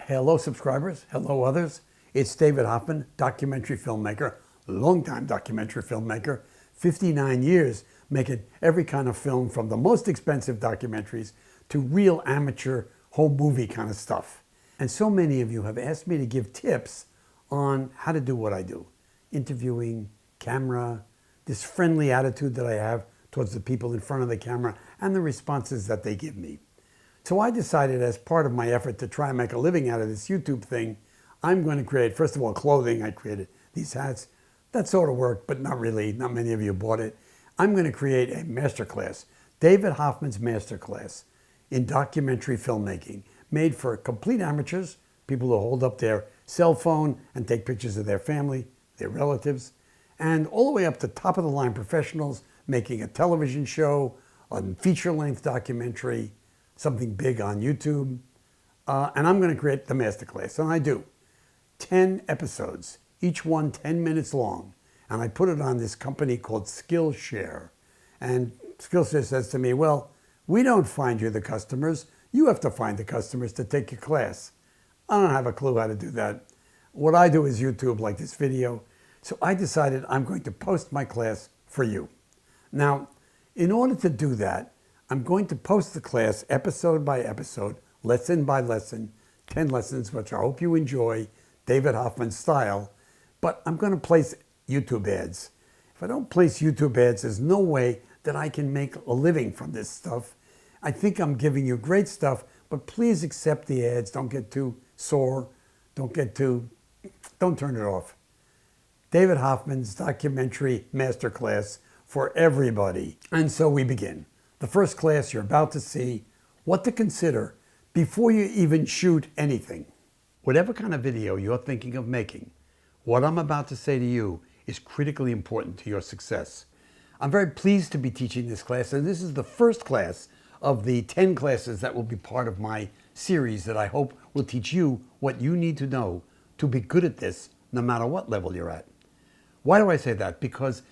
Hello subscribers, hello others. It's David Hoffman, documentary filmmaker, longtime documentary filmmaker, 59 years making every kind of film from the most expensive documentaries to real amateur home movie kind of stuff. And so many of you have asked me to give tips on how to do what I do. Interviewing, camera, this friendly attitude that I have towards the people in front of the camera and the responses that they give me. So I decided, as part of my effort to try and make a living out of this YouTube thing, I'm going to create, first of all, clothing. I created these hats. That sort of worked, but not really. Not many of you bought it. I'm going to create a masterclass, David Hoffman's masterclass in documentary filmmaking, made for complete amateurs, people who hold up their cell phone and take pictures of their family, their relatives, and all the way up to top-of-the-line professionals making a television show, a feature-length documentary, something big on YouTube, and I'm going to create the masterclass, and I do. 10 episodes, each one 10 minutes long, and I put it on this company called Skillshare. And Skillshare says to me, well, we don't find you the customers, you have to find the customers to take your class. I don't have a clue how to do that. What I do is YouTube, like this video. So I decided I'm going to post my class for you. Now, in order to do that, I'm going to post the class episode by episode, lesson by lesson, 10 lessons, which I hope you enjoy, David Hoffman style, but I'm going to place YouTube ads. If I don't place YouTube ads, there's no way that I can make a living from this stuff. I think I'm giving you great stuff, but please accept the ads. Don't get too sore. Don't turn it off. David Hoffman's documentary masterclass for everybody. And so we begin. The first class you're about to see, what to consider before you even shoot anything. Whatever kind of video you're thinking of making, what I'm about to say to you is critically important to your success. I'm very pleased to be teaching this class, and this is the first class of the 10 classes that will be part of my series that I hope will teach you what you need to know to be good at this, no matter what level you're at. Why do I say that? Because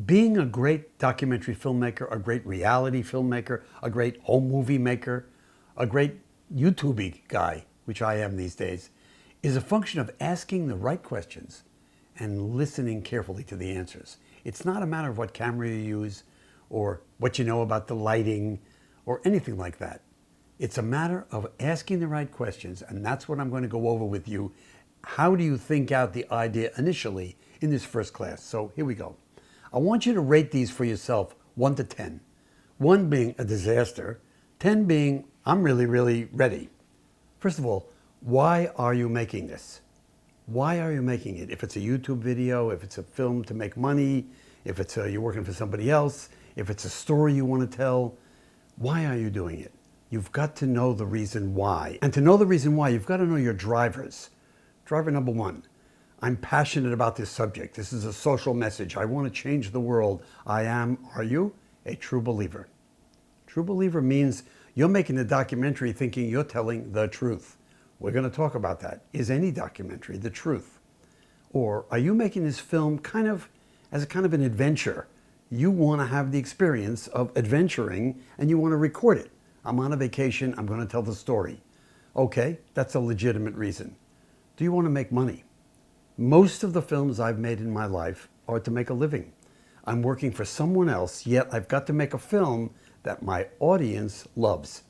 being a great documentary filmmaker, a great reality filmmaker, a great home movie maker, a great YouTube guy, which I am these days, is a function of asking the right questions and listening carefully to the answers. It's not a matter of what camera you use or what you know about the lighting or anything like that. It's a matter of asking the right questions, and that's what I'm going to go over with you. How do you think out the idea initially in this first class? So here we go. I want you to rate these for yourself, 1 to 10. 1 being a disaster, 10 being I'm really, really ready. First of all, why are you making this? Why are you making it? If it's a YouTube video, if it's a film to make money, if it's you're working for somebody else, if it's a story you want to tell, why are you doing it? You've got to know the reason why. And to know the reason why, you've got to know your drivers. Driver number 1. I'm passionate about this subject. This is a social message. I want to change the world. Are you, a true believer? True believer means you're making the documentary thinking you're telling the truth. We're going to talk about that. Is any documentary the truth? Or are you making this film as a kind of an adventure? You want to have the experience of adventuring and you want to record it. I'm on a vacation. I'm going to tell the story. Okay, that's a legitimate reason. Do you want to make money? Most of the films I've made in my life are to make a living. I'm working for someone else, yet I've got to make a film that my audience loves.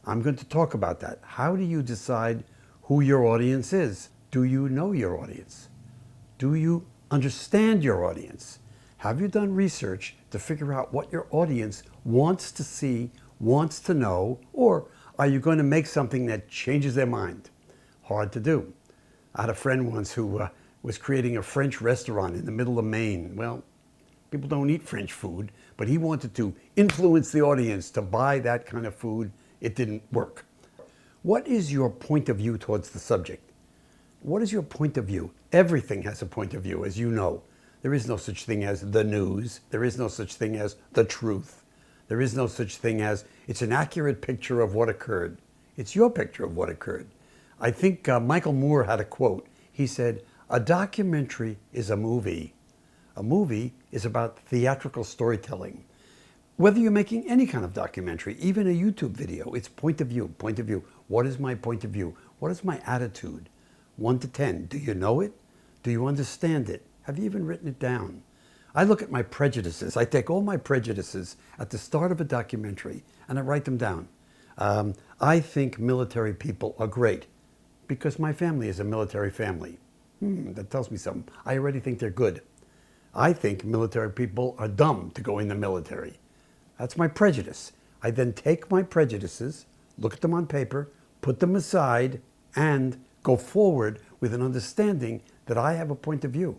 I'm going to talk about that. How do you decide who your audience is? Do you know your audience? Do you understand your audience? Have you done research to figure out what your audience wants to see, wants to know, or are you going to make something that changes their mind? Hard to do. I had a friend once who was creating a French restaurant in the middle of Maine. Well, people don't eat French food, but he wanted to influence the audience to buy that kind of food. It didn't work. What is your point of view towards the subject? What is your point of view? Everything has a point of view, as you know. There is no such thing as the news. There is no such thing as the truth. There is no such thing as it's an accurate picture of what occurred. It's your picture of what occurred. I think Michael Moore had a quote. He said, a documentary is a movie. A movie is about theatrical storytelling. Whether you're making any kind of documentary, even a YouTube video, it's point of view, point of view. What is my point of view? What is my attitude? 1 to 10. Do you know it? Do you understand it? Have you even written it down? I look at my prejudices. I take all my prejudices at the start of a documentary and I write them down. I think military people are great because my family is a military family. That tells me something. I already think they're good. I think military people are dumb to go in the military. That's my prejudice. I then take my prejudices, look at them on paper, put them aside, and go forward with an understanding that I have a point of view,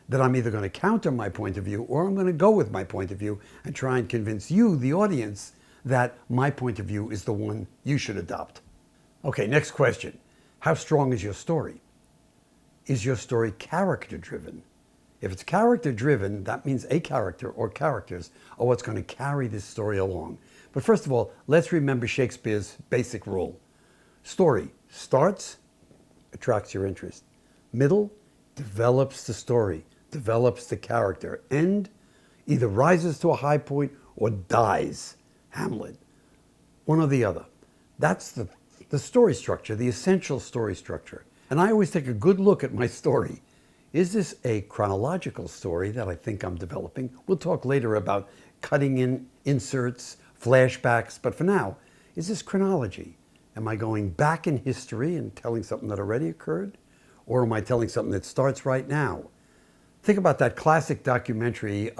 that I'm either going to counter my point of view or I'm going to go with my point of view and try and convince you, the audience, that my point of view is the one you should adopt. Okay, next question. How strong is your story? Is your story character-driven? If it's character-driven, that means a character or characters are what's going to carry this story along. But first of all, let's remember Shakespeare's basic rule. Story starts, attracts your interest. Middle, develops the story, develops the character. End, either rises to a high point or dies. Hamlet. One or the other. That's the story structure, the essential story structure. And I always take a good look at my story. Is this a chronological story that I think I'm developing? We'll talk later about cutting in inserts, flashbacks, but for now, is this chronology? Am I going back in history and telling something that already occurred? Or am I telling something that starts right now? Think about that classic documentary,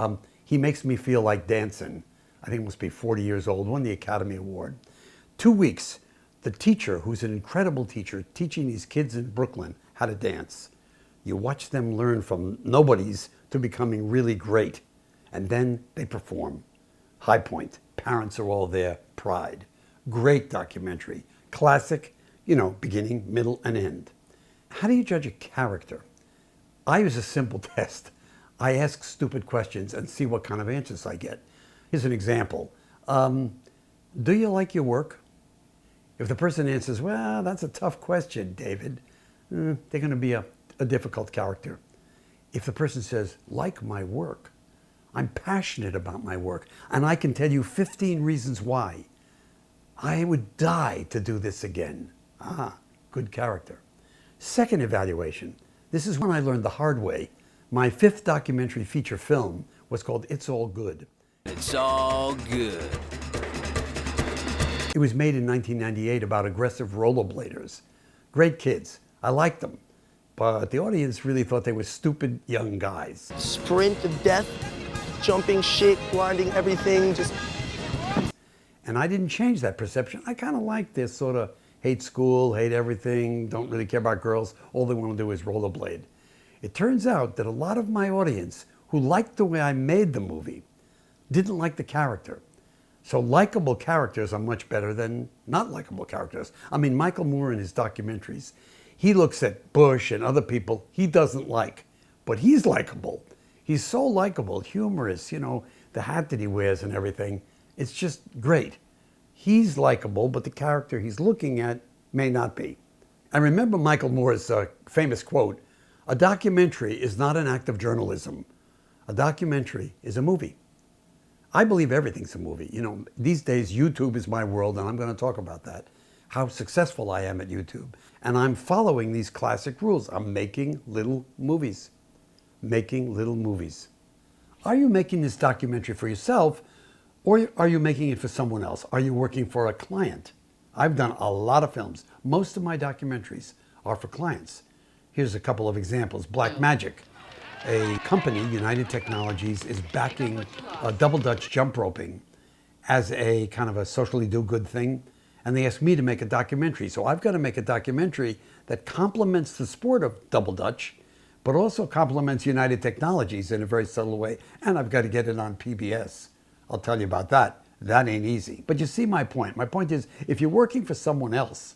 He Makes Me Feel Like Dancing. I think it must be 40 years old, won the Academy Award. 2 weeks, the teacher, who's an incredible teacher, teaching these kids in Brooklyn how to dance. You watch them learn from nobodies to becoming really great. And then they perform. High point. Parents are all there. Pride. Great documentary. Classic, beginning, middle, and end. How do you judge a character? I use a simple test. I ask stupid questions and see what kind of answers I get. Here's an example. Do you like your work? If the person answers, well, that's a tough question, David, they're going to be a difficult character. If the person says, like my work, I'm passionate about my work, and I can tell you 15 reasons why, I would die to do this again. Good character. Second evaluation. This is when I learned the hard way. My 5th documentary feature film was called It's All Good. It's all good. It was made in 1998 about aggressive rollerbladers. Great kids. I liked them. But the audience really thought they were stupid young guys. Sprint to death, jumping shit, grinding everything, just... And I didn't change that perception. I kind of like this sort of hate school, hate everything, don't really care about girls. All they want to do is rollerblade. It turns out that a lot of my audience who liked the way I made the movie didn't like the character. So likable characters are much better than not likable characters. I mean, Michael Moore in his documentaries, he looks at Bush and other people he doesn't like, but he's likable. He's so likable, humorous, the hat that he wears and everything. It's just great. He's likable, but the character he's looking at may not be. I remember Michael Moore's famous quote, "A documentary is not an act of journalism. A documentary is a movie." I believe everything's a movie. These days, YouTube is my world, and I'm going to talk about that, how successful I am at YouTube. And I'm following these classic rules. I'm making little movies. Making little movies. Are you making this documentary for yourself, or are you making it for someone else? Are you working for a client? I've done a lot of films. Most of my documentaries are for clients. Here's a couple of examples. Black Magic. A company, United Technologies, is backing double Dutch jump roping as a kind of a socially do-good thing. And they asked me to make a documentary. So I've got to make a documentary that complements the sport of double Dutch, but also complements United Technologies in a very subtle way. And I've got to get it on PBS. I'll tell you about that. That ain't easy. But you see my point. My point is, if you're working for someone else,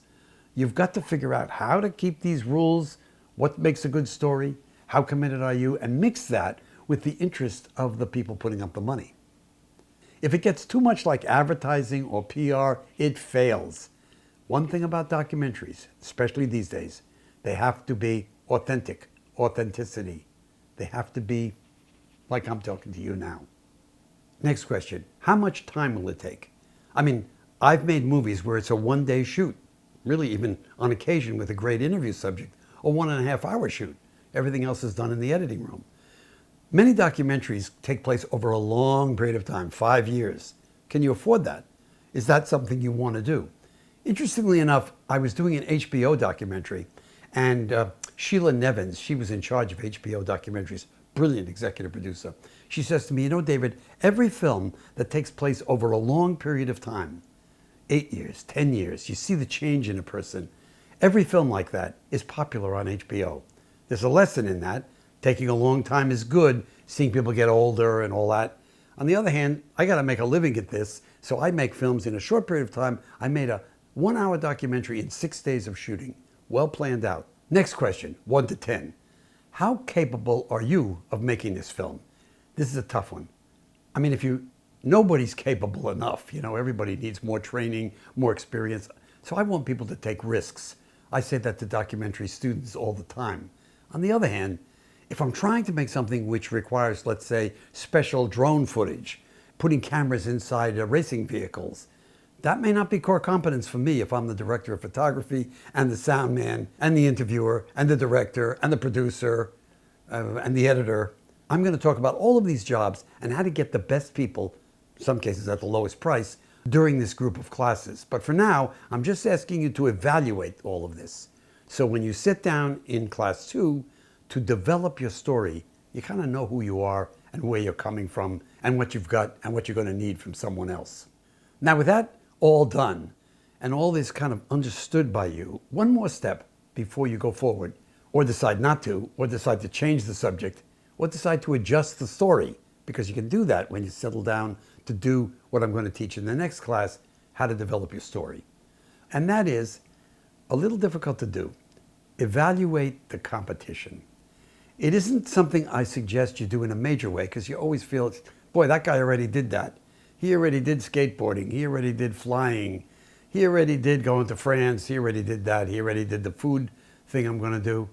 you've got to figure out how to keep these rules, what makes a good story, how committed are you, and mix that with the interest of the people putting up the money. If it gets too much like advertising or PR, it fails. One thing about documentaries, especially these days, they have to be authentic, authenticity. They have to be like I'm talking to you now. Next question, how much time will it take? I mean, I've made movies where it's a one-day shoot. really even on occasion with a great interview subject, a 1.5-hour shoot. Everything else is done in the editing room. Many documentaries take place over a long period of time, 5 years. Can you afford that? Is that something you want to do? Interestingly enough, I was doing an HBO documentary, and Sheila Nevins, she was in charge of HBO documentaries, brilliant executive producer. She says to me, you know, David, every film that takes place over a long period of time, 8 years, 10 years, you see the change in a person. Every film like that is popular on HBO. There's a lesson in that. Taking a long time is good, seeing people get older and all that. On the other hand, I got to make a living at this, so I make films in a short period of time. I made a 1-hour documentary in 6 days of shooting, well planned out. Next question, 1 to 10. How capable are you of making this film? This is a tough one. I mean, nobody's capable enough. You know, everybody needs more training, more experience. So I want people to take risks. I say that to documentary students all the time. On the other hand, if I'm trying to make something which requires, let's say, special drone footage, putting cameras inside racing vehicles, that may not be core competence for me if I'm the director of photography and the soundman and the interviewer and the director and the producer and the editor. I'm going to talk about all of these jobs and how to get the best people, in some cases at the lowest price, during this group of classes. But for now, I'm just asking you to evaluate all of this. So when you sit down in class 2 to develop your story, you kind of know who you are and where you're coming from and what you've got and what you're going to need from someone else. Now with that all done and all this kind of understood by you, one more step before you go forward or decide not to, or decide to change the subject, or decide to adjust the story, because you can do that when you settle down to do what I'm going to teach in the next class, how to develop your story. And that is a little difficult to do. Evaluate the competition. It isn't something I suggest you do in a major way, because you always feel, boy, that guy already did that. He already did skateboarding. He already did flying. He already did going to France. He already did that. He already did the food thing I'm going to do.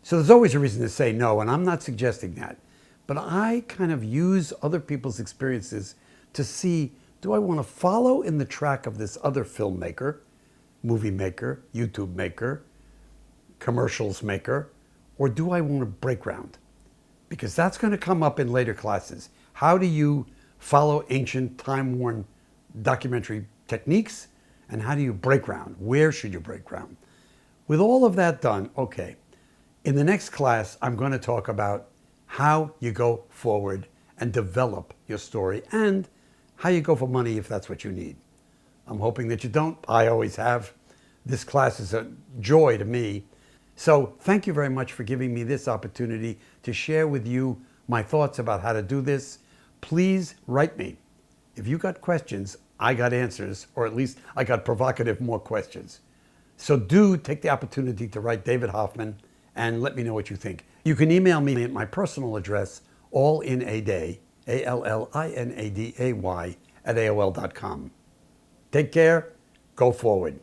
So there's always a reason to say no, and I'm not suggesting that. But I kind of use other people's experiences to see, do I want to follow in the track of this other filmmaker, movie maker, YouTube maker, commercials maker, or do I want to break ground? Because that's going to come up in later classes. How do you follow ancient, time-worn documentary techniques? And how do you break ground? Where should you break ground? With all of that done, okay, in the next class, I'm going to talk about how you go forward and develop your story and how you go for money if that's what you need. I'm hoping that you don't. I always have. This class is a joy to me. So thank you very much for giving me this opportunity to share with you my thoughts about how to do this. Please write me. If you got questions, I got answers, or at least I got provocative more questions. So do take the opportunity to write David Hoffman and let me know what you think. You can email me at my personal address, allinaday, ALLINADAY, @AOL.com. Take care. Go forward.